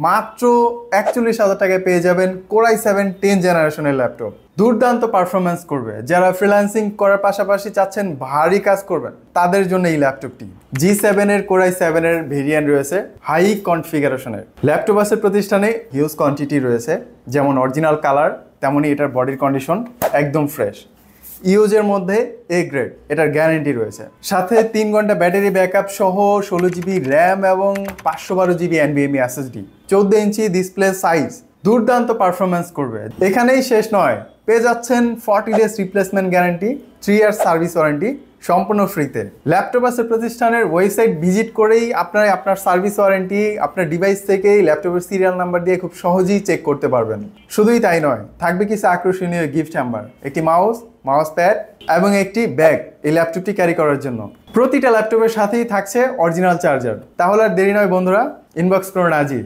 মাত্র ৪১,০০০ টাকায় পেয়ে যাবেন Core i7 10 জেনারেশনের ল্যাপটপ। দুর্দান্ত পারফরমেন্স করবে। যারা ফ্রিল্যান্সিং করার পাশাপাশি চাচ্ছেন ভারী কাজ করবেন তাদের জন্য এই ল্যাপটপটি। G7 এর Core i7 এর ভেরিয়েন্ট রয়েছে হাই কনফিগারেশনের। ল্যাপটপাসের প্রতিষ্ঠানে হিউজ কোয়ান্টিটি রয়েছে, যেমন অরিজিনাল কালার তেমনই এটার বডির কন্ডিশন একদম ফ্রেশ। ইউজের মধ্যে এ গ্রেড, এটার গ্যারেন্টি রয়েছে। সাথে 3 ঘন্টা ব্যাটারি ব্যাকআপ সহ 16 জিবি র্যাম এবং 512 GB NVMe SSD, 14 inch display size. দুর্দান্ত পারফরমেন্স করবে। এখানেই শেষ নয়, পেয়ে যাচ্ছেন 40 days replacement guarantee, 3 year service warranty সম্পূর্ণ ফ্রিতে। ল্যাপটপাসের প্রতিষ্ঠানের ওয়েবসাইট ভিজিট করেই আপনারা আপনার সার্ভিস ওয়ারেন্টি আপনার ডিভাইস থেকেই ল্যাপটপের সিরিয়াল নাম্বার দিয়ে খুব সহজেই চেক করতে পারবেন। শুধুই তাই নয়, থাকবে কিছু আকর্ষণীয় গিফট হ্যাম্বার, একটি মাউস প্যাড এবং একটি ব্যাগ এই ল্যাপটপটি ক্যারি করার জন্য। প্রতিটা ল্যাপটপের সাথেই থাকছে অরিজিনাল চার্জার। তাহলে আর দেরি নয় বন্ধুরা, ইনবক্স করুন আজই।